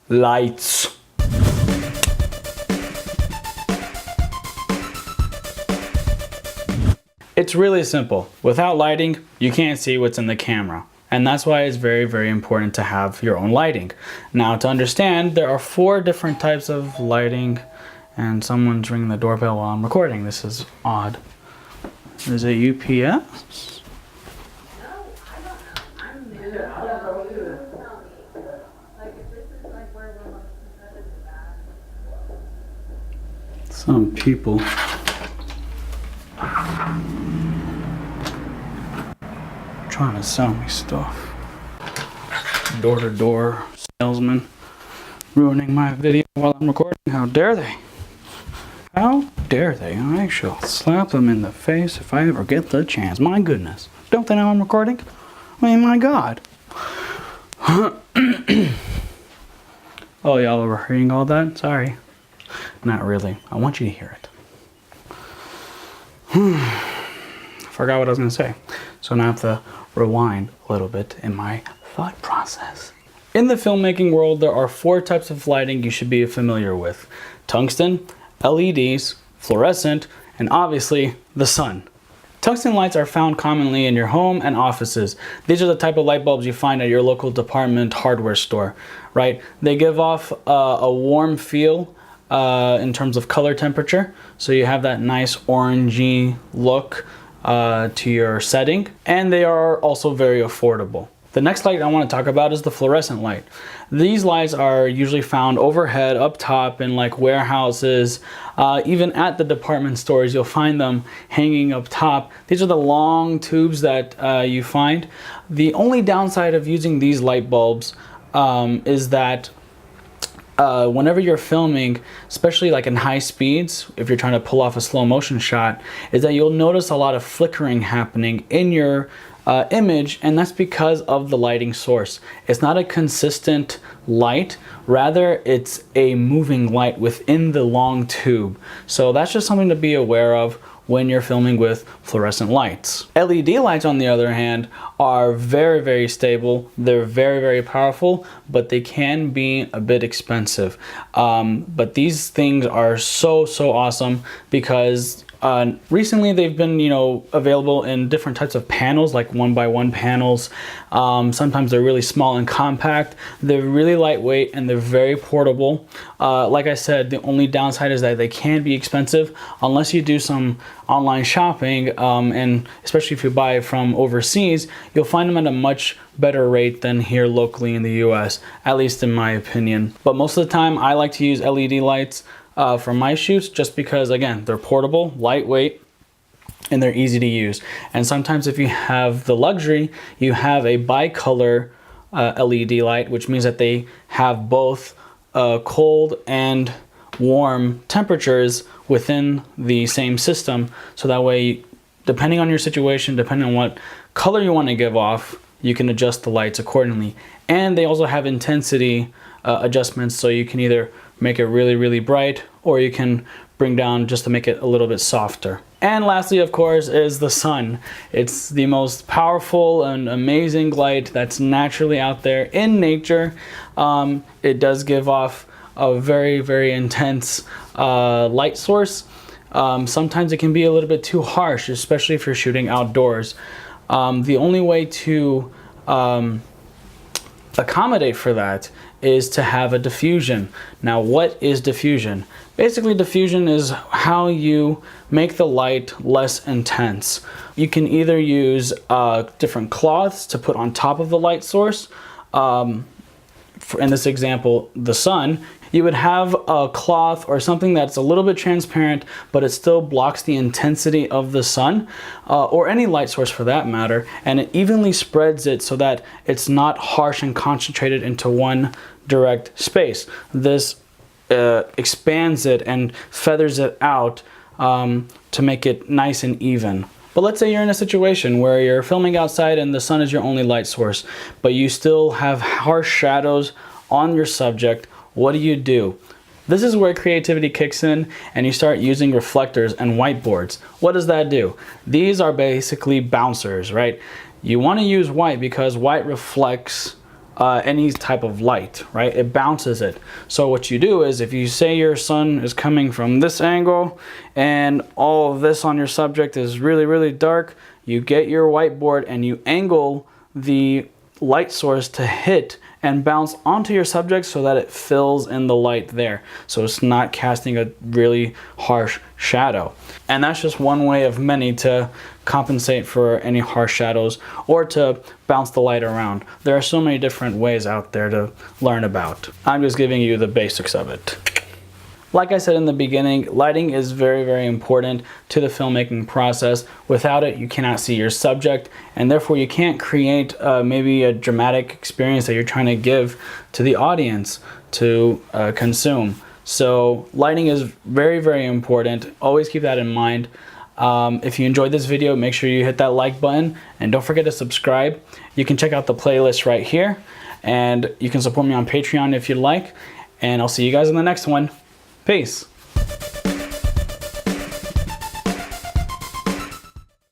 lights. It's really simple. Without lighting, you can't see what's in the camera. And that's why it's very, very important to have your own lighting. Now, to understand, there are 4 different types of lighting, and someone's ringing the doorbell while I'm recording. This is odd. There's a UPS. Some people. Trying to sell me stuff. Door-to-door salesman ruining my video while I'm recording. How dare they? How dare they? I shall slap them in the face if I ever get the chance. My goodness. Don't they know I'm recording? I mean, my God. Oh, y'all were hearing all that? Sorry. Not really. I want you to hear it. Forgot what I was going to say. So now I have to rewind a little bit in my thought process. In the filmmaking world, there are 4 types of lighting you should be familiar with. Tungsten, LEDs, fluorescent, and obviously the sun. Tungsten lights are found commonly in your home and offices. These are the type of light bulbs you find at your local department hardware store, right? They give off a warm feel in terms of color temperature. So you have that nice orangey look to your setting, and they are also very affordable. The next light I want to talk about is the fluorescent light. These lights are usually found overhead, up top, in like warehouses, even at the department stores. You'll find them hanging up top. These are the long tubes that you find. The only downside of using these light bulbs is that whenever you're filming, especially like in high speeds, if you're trying to pull off a slow motion shot, is that you'll notice a lot of flickering happening in your image, and that's because of the lighting source. It's not a consistent light, rather it's a moving light within the long tube. So that's just something to be aware of when you're filming with fluorescent lights. LED lights, on the other hand, are very, very stable. They're very, very powerful, but they can be a bit expensive. But these things are so awesome because recently they've been, available in different types of panels, like 1x1 panels. Sometimes they're really small and compact. They're really lightweight and they're very portable. Like I said, the only downside is that they can be expensive unless you do some online shopping, and especially if you buy from overseas, you'll find them at a much better rate than here locally in the US, at least in my opinion. But most of the time I like to use LED lights for my shoots, just because, again, they're portable, lightweight, and they're easy to use. And sometimes if you have the luxury, you have a bicolor LED light, which means that they have both cold and warm temperatures within the same system. So that way, depending on your situation, depending on what color you want to give off, you can adjust the lights accordingly. And they also have intensity adjustments, so you can either make it really, really bright, or you can bring down just to make it a little bit softer. And lastly, of course, is the sun. It's the most powerful and amazing light that's naturally out there in nature. It does give off a very, very intense light source. Sometimes it can be a little bit too harsh, especially if you're shooting outdoors. The only way to accommodate for that is to have a diffusion. Now, what is diffusion? Basically, diffusion is how you make the light less intense. You can either use different cloths to put on top of the light source. In this example, the sun, you would have a cloth or something that's a little bit transparent, but it still blocks the intensity of the sun, or any light source for that matter, and it evenly spreads it so that it's not harsh and concentrated into one direct space. This expands it and feathers it out to make it nice and even. But let's say you're in a situation where you're filming outside and the sun is your only light source, but you still have harsh shadows on your subject. What do? This is where creativity kicks in and you start using reflectors and whiteboards. What does that do? These are basically bouncers, right? You want to use white because white reflects any type of light, right? It bounces it. So what you do is, if you say your sun is coming from this angle and all of this on your subject is really, really dark, you get your whiteboard and you angle the light source to hit and bounce onto your subject so that it fills in the light there. So it's not casting a really harsh shadow. And that's just one way of many to compensate for any harsh shadows or to bounce the light around. There are so many different ways out there to learn about. I'm just giving you the basics of it. Like I said in the beginning, lighting is very, very important to the filmmaking process. Without it, you cannot see your subject, and therefore you can't create maybe a dramatic experience that you're trying to give to the audience to consume. So lighting is very, very important. Always keep that in mind. If you enjoyed this video, make sure you hit that like button and don't forget to subscribe. You can check out the playlist right here, and you can support me on Patreon if you'd like, and I'll see you guys in the next one. Peace.